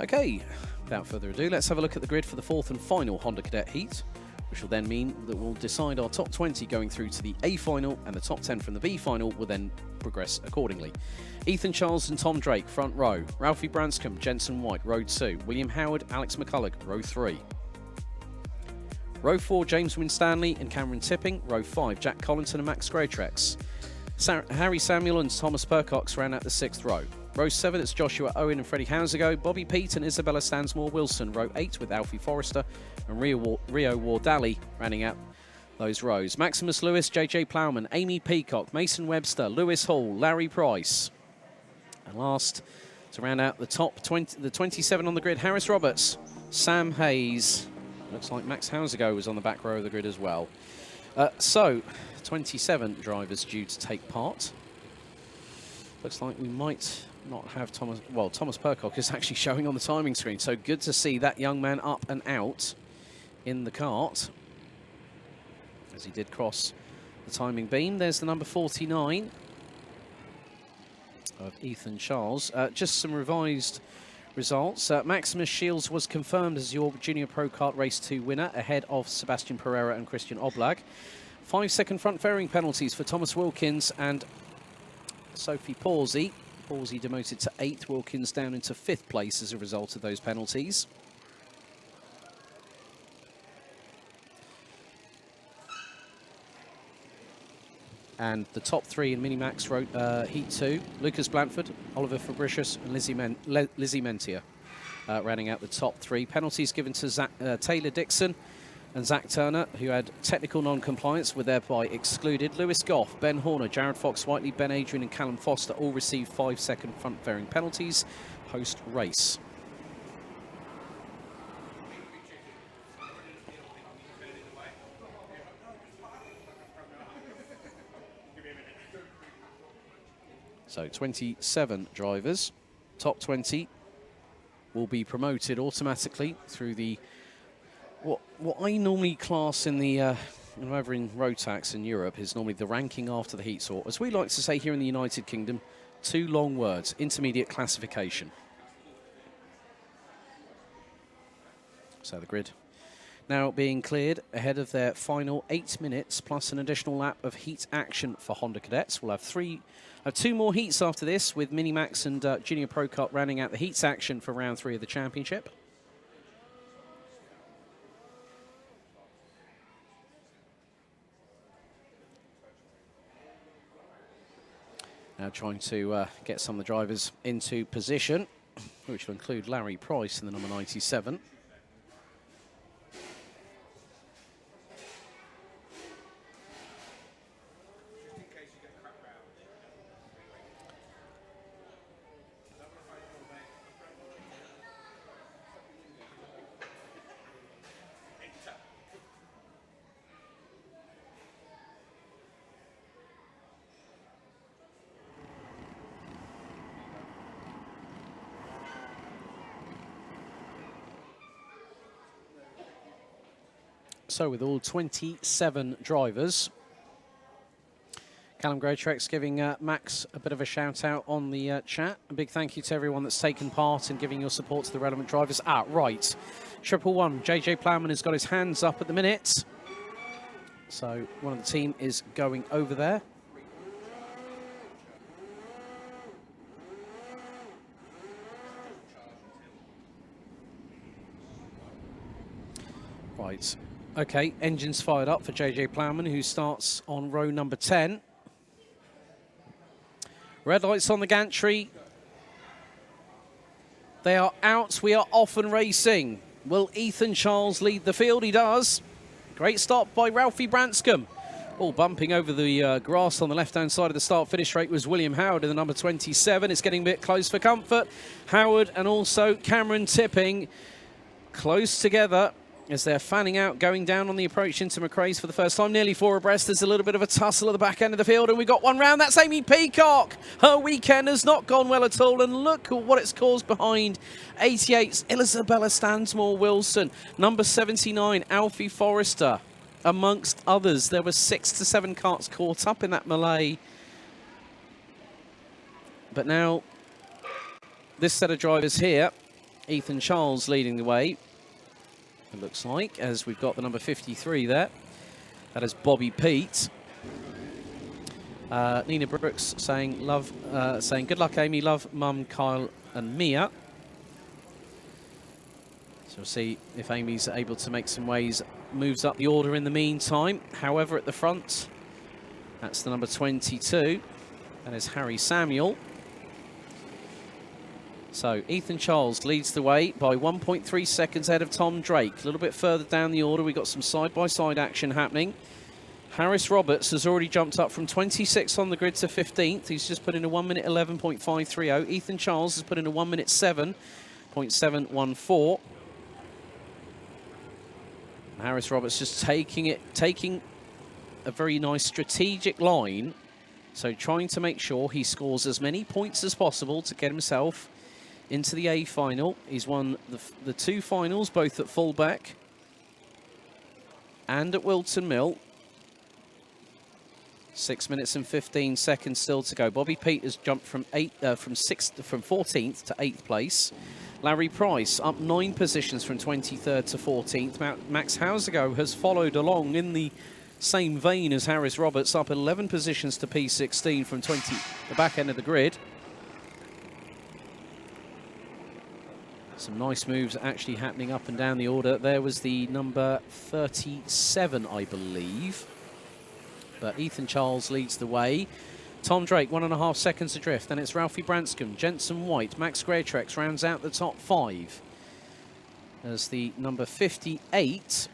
Okay, without further ado, let's have a look at the grid for the fourth and final Honda Cadet heat, which will then mean that we'll decide our top 20 going through to the A final, and the top 10 from the B final will then progress accordingly. Ethan Charles and Tom Drake, front row. Ralphie Branscombe, Jensen White, row 2. William Howard, Alex McCulloch, row 3. Row 4, James Winstanley and Cameron Tipping. Row 5, Jack Collington and Max Grotrex. Harry Samuel and Thomas Percox round out the 6th row. Row 7, it's Joshua Owen and Freddie Housigo. Bobby Pete and Isabella Stansmore-Wilson. Row 8 with Alfie Forrester and Rio Wardali rounding out those rows. Maximus Lewis, JJ Plowman, Amy Peacock, Mason Webster, Lewis Hall, Larry Price. And last, to round out the top 20, the 27 on the grid, Harris Roberts, Sam Hayes. Looks like Max Housigo was on the back row of the grid as well. So, 27 drivers due to take part. Looks like we might not have Thomas. Well, Thomas Percock is actually showing on the timing screen, so good to see that young man up and out in the kart as he did cross the timing beam. There's the number 49 of Ethan Charles. Just some revised results. Maximus Shields was confirmed as your Junior Pro Kart Race 2 winner, ahead of Sebastian Pereira and Christian Oblag. 5-second front fairing penalties for Thomas Wilkins and Sophie Pawsey. Pawsey demoted to 8th, Wilkins down into 5th place as a result of those penalties. And the top 3 in Minimax Heat 2, Lucas Blanford, Oliver Fabricius and Lizzie Mentia rounding out the top 3. Penalties given to Taylor Dixon and Zach Turner, who had technical non-compliance, were thereby excluded. Lewis Goff, Ben Horner, Jared Fox-Whiteley, Ben Adrian and Callum Foster all received 5-second front fairing penalties post-race. So 27 drivers, top 20 will be promoted automatically through the what I normally class in the over in Rotax in Europe is normally the ranking after the heats, or as we like to say here in the United Kingdom, 2 long words: intermediate classification. So the grid now being cleared ahead of their final 8 minutes plus an additional lap of heat action for Honda Cadets. We'll have 2 more heats after this, with Minimax and Junior Pro Kart rounding out the heats action for round 3 of the championship. Now trying to get some of the drivers into position, which will include Larry Price in the number 97. So with all 27 drivers, Callum Grotrex giving Max a bit of a shout out on the chat. A big thank you to everyone that's taken part in giving your support to the relevant drivers. Right. 111, JJ Plowman has got his hands up at the minute. So one of the team is going over there. Right. Okay, engines fired up for JJ Plowman, who starts on row number 10. Red lights on the gantry. They are out. We are off and racing. Will Ethan Charles lead the field? He does. Great stop by Ralphie Branscombe. All bumping over the grass on the left-hand side of the start-finish straight was William Howard in the number 27. It's getting a bit close for comfort. Howard and also Cameron Tipping close together as they're fanning out, going down on the approach into McRae's for the first time. Nearly 4 abreast. There's a little bit of a tussle at the back end of the field, and we got one round. That's Amy Peacock. Her weekend has not gone well at all, and look at what it's caused behind 88's Isabella Stansmore-Wilson. Number 79, Alfie Forrester, amongst others. There were 6 to 7 carts caught up in that melee. But now, this set of drivers here Ethan Charles leading the way, it looks like, as we've got the number 53 there. That is Bobby Pete. Nina Brooks saying good luck, Amy. Love Mum, Kyle and Mia. So we'll see if Amy's able to make some waves, moves up the order in the meantime. However, at the front, that's the number 22. That is Harry Samuel. So Ethan Charles leads the way by 1.3 seconds ahead of Tom Drake. A little bit further down the order, we've got some side-by-side action happening. Harris Roberts has already jumped up from 26 on the grid to 15th. He's just put in a 1 minute 11.530. Ethan Charles has put in a 1 minute 7.714. Harris Roberts just taking a very nice strategic line. So trying to make sure he scores as many points as possible to get himself into the A final. He's won the 2 finals, both at fullback and at Wilton Mill. 6 minutes and 15 seconds still to go. Bobby Pete has jumped from 14th to 8th place. Larry Price up 9 positions from 23rd to 14th. Max Hausergo has followed along in the same vein as Harris Roberts, up 11 positions to P16 from the back end of the grid. Some nice moves actually happening up and down the order. There was the number 37, I believe. But Ethan Charles leads the way. Tom Drake, 1.5 seconds adrift. Then it's Ralphie Branscombe, Jensen White, Max Greatrex rounds out the top 5. As the number 58,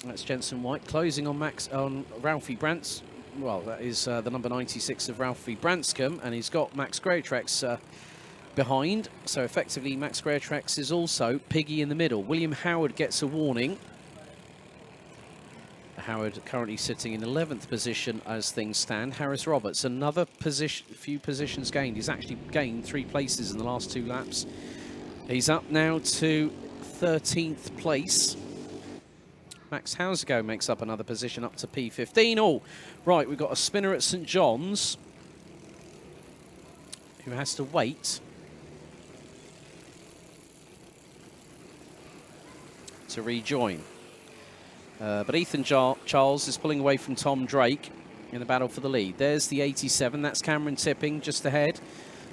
that's Jensen White, closing on Ralphie Brants. Well, that is the number 96 of Ralphie Branscombe, and he's got Max Greatrex behind. So effectively, Max Greatrex is also Piggy in the middle. William Howard gets a warning. Howard currently sitting in 11th position as things stand. Harris Roberts, another few positions gained. He's actually gained 3 places in the last 2 laps. He's up now to 13th place. Max Hausergo makes up another position up to P15. Oh, right, we've got a spinner at St John's who has to wait to rejoin. But Ethan Charles is pulling away from Tom Drake in the battle for the lead. There's the 87. That's Cameron Tipping just ahead.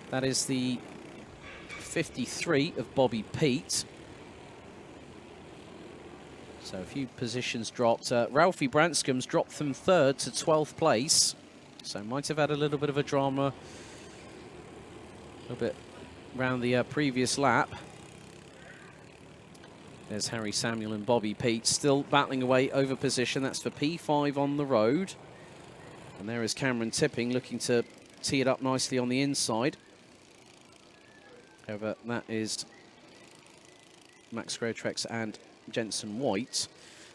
That is the 53 of Bobby Pete. So a few positions dropped. Ralphie Branscombe's dropped from 3rd to 12th place. So might have had a little bit of a drama a little bit around the previous lap. There's Harry Samuel and Bobby Pete still battling away over position. That's for P5 on the road. And there is Cameron Tipping looking to tee it up nicely on the inside. However, that is Max Greatrex and Jensen White.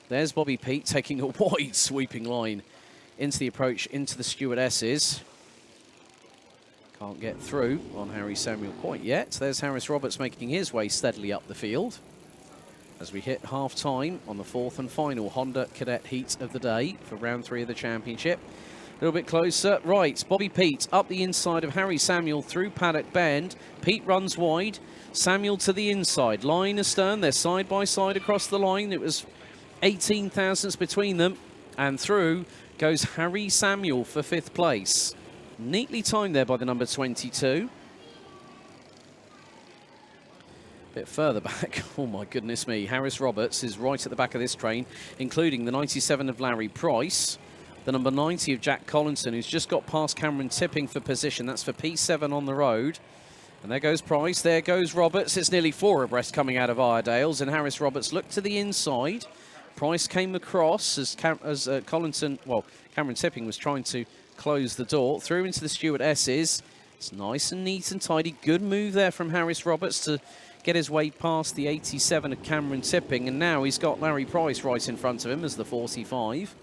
There's Bobby Pete taking a wide sweeping line into the approach into the stewardesses. Can't get through on Harry Samuel quite yet. There's Harris Roberts making his way steadily up the field as we hit half-time on the 4th and final Honda Cadet Heat of the day for round 3 of the championship. A little bit closer. Right, Bobby Pete up the inside of Harry Samuel through Paddock Bend. Pete runs wide. Samuel to the inside. Line astern. They're side by side across the line. It was 18 thousandths between them. And through goes Harry Samuel for 5th place. Neatly timed there by the number 22. Bit further back, oh my goodness me, Harris Roberts is right at the back of this train, including the 97 of Larry Price, the number 90 of Jack Collinson, who's just got past Cameron Tipping for position. That's for P7 on the road. And there goes Price, there goes Roberts. It's nearly 4 abreast coming out of Iredale's, and Harris Roberts looked to the inside. Price came across as Collinson, well, Cameron Tipping was trying to close the door, through into the stewardesses. It's nice and neat and tidy. Good move there from Harris Roberts to get his way past the 87 of Cameron Tipping, and now he's got Larry Price right in front of him as the 45.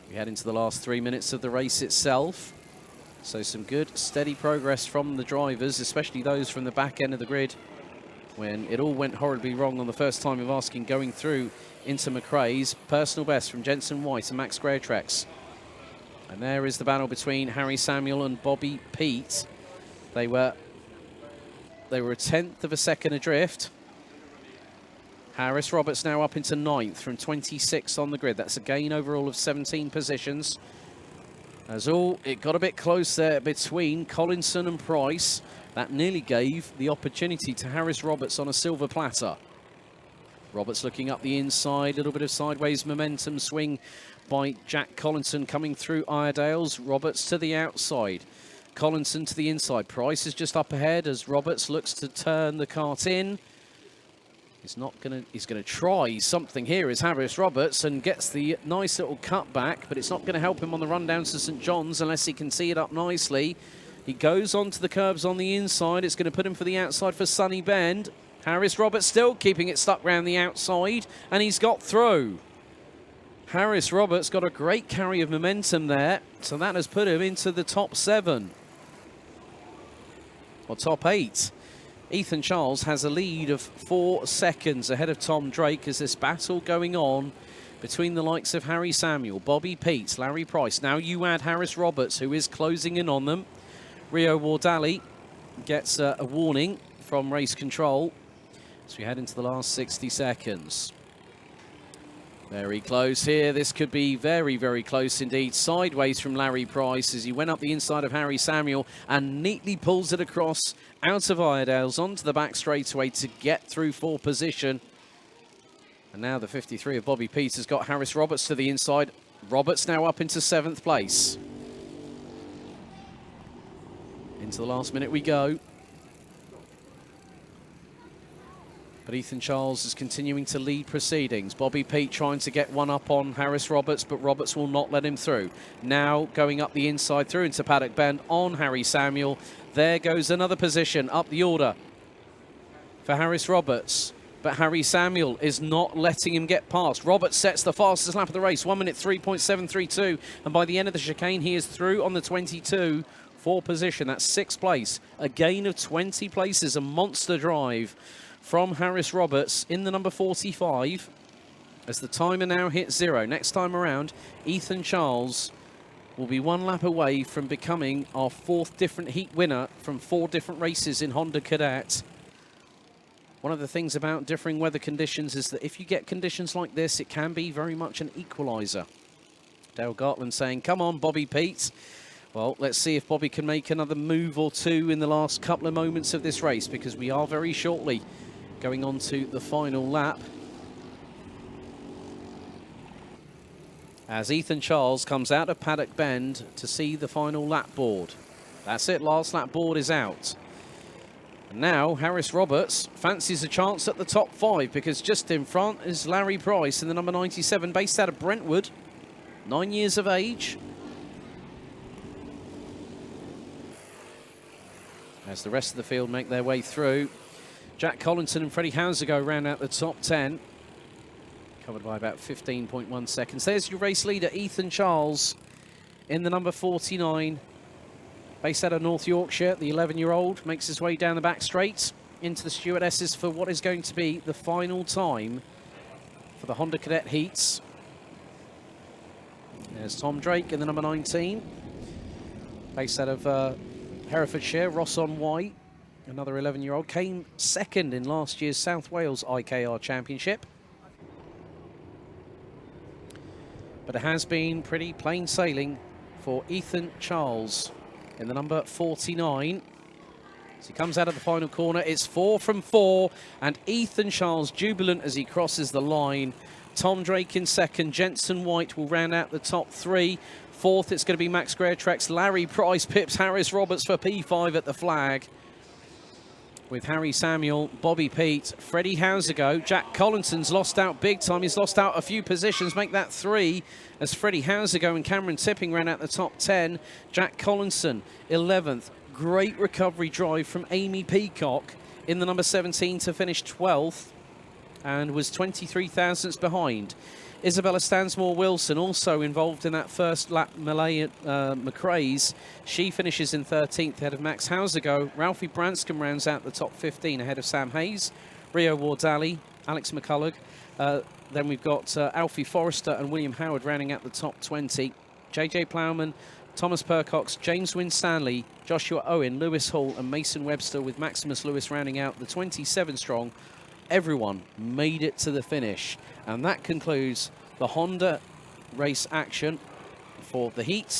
We head into the last 3 minutes of the race itself. So some good, steady progress from the drivers, especially those from the back end of the grid, when it all went horribly wrong on the first time of asking going through into McRae's. Personal best from Jensen White and Max Greatrex. And there is the battle between Harry Samuel and Bobby Pete. They were They were a 1/10 of a second adrift. Harris Roberts now up into 9th from 26 on the grid. That's a gain overall of 17 positions. As all, it got a bit close there between Collinson and Price. That nearly gave the opportunity to Harris Roberts on a silver platter. Roberts looking up the inside, a little bit of sideways momentum swing by Jack Collinson coming through Iredale's. Roberts to the outside. Collinson to the inside. Price is just up ahead as Roberts looks to turn the cart in. He's gonna try something here is Harris Roberts and gets the nice little cut back, but it's not gonna help him on the run down to St John's unless he can see it up nicely. He goes onto the curbs on the inside. It's gonna put him for the outside for Sunny Bend. Harris Roberts still keeping it stuck round the outside, and he's got through. Harris Roberts got a great carry of momentum there, so that has put him into the top 7. Or top 8. Ethan Charles has a lead of 4 seconds ahead of Tom Drake as this battle going on between the likes of Harry Samuel, Bobby Peets, Larry Price. Now you add Harris Roberts, who is closing in on them. Rio Wardali gets a warning from race control as we head into the last 60 seconds. Very close here. This could be very, very close indeed. Sideways from Larry Price as he went up the inside of Harry Samuel and neatly pulls it across out of Iredale's onto the back straightaway to get through 4th position. And now the 53 of Bobby Peets has got Harris Roberts to the inside. Roberts now up into 7th place. Into the last minute we go. But Ethan Charles is continuing to lead proceedings. Bobby Peet trying to get one up on Harris Roberts, but Roberts will not let him through. Now going up the inside through into Paddock Bend on Harry Samuel. There goes another position up the order for Harris Roberts. But Harry Samuel is not letting him get past. Roberts sets the fastest lap of the race, 1 minute 3.732. And by the end of the chicane, he is through on the 22 for position. That's 6th place. A gain of 20 places, a monster drive from Harris Roberts in the number 45 as the timer now hits 0. Next time around, Ethan Charles will be 1 lap away from becoming our 4th different heat winner from 4 different races in Honda Cadet. One of the things about differing weather conditions is that if you get conditions like this, it can be very much an equaliser. Dale Gartland saying, come on, Bobby Peets. Well, let's see if Bobby can make another move or two in the last couple of moments of this race, because we are very shortly going on to the final lap. As Ethan Charles comes out of Paddock Bend to see the final lap board. That's it, last lap board is out. And now Harris Roberts fancies a chance at the top 5 because just in front is Larry Price in the number 97, based out of Brentwood, 9 years of age. As the rest of the field make their way through, Jack Collinson and Freddie Houser round out the top 10. Covered by about 15.1 seconds. There's your race leader, Ethan Charles, in the number 49. Based out of North Yorkshire, the 11-year-old makes his way down the back straight into the stewardesses for what is going to be the final time for the Honda Cadet heats. There's Tom Drake in the number 19. Based out of Herefordshire, Ross on White. Another 11-year-old, came 2nd in last year's South Wales IKR Championship. But it has been pretty plain sailing for Ethan Charles in the number 49. As he comes out of the final corner, it's 4 from 4, and Ethan Charles jubilant as he crosses the line. Tom Drake in 2nd, Jensen White will round out the top 3. 4th, it's going to be Max Greertrex. Larry Price pips Harris Roberts for P5 at the flag. With Harry Samuel, Bobby Peet, Freddie Houser. Jack Collinson's lost out big time. He's lost out a few positions, make that 3 as Freddie Houser and Cameron Tipping ran out the top 10. Jack Collinson, 11th. Great recovery drive from Amy Peacock in the number 17 to finish 12th and was 23 thousandths behind. Isabella Stansmore-Wilson also involved in that first lap melee at McRae's. She finishes in 13th ahead of Max Houser. Ralphie Branscombe rounds out the top 15 ahead of Sam Hayes. Rio Wardali, Alex McCullough. Then we've got Alfie Forrester and William Howard rounding out the top 20. JJ Plowman, Thomas Percox, James Winstanley, Joshua Owen, Lewis Hall and Mason Webster, with Maximus Lewis rounding out the 27 strong. Everyone made it to the finish. And that concludes the Honda race action for the heats.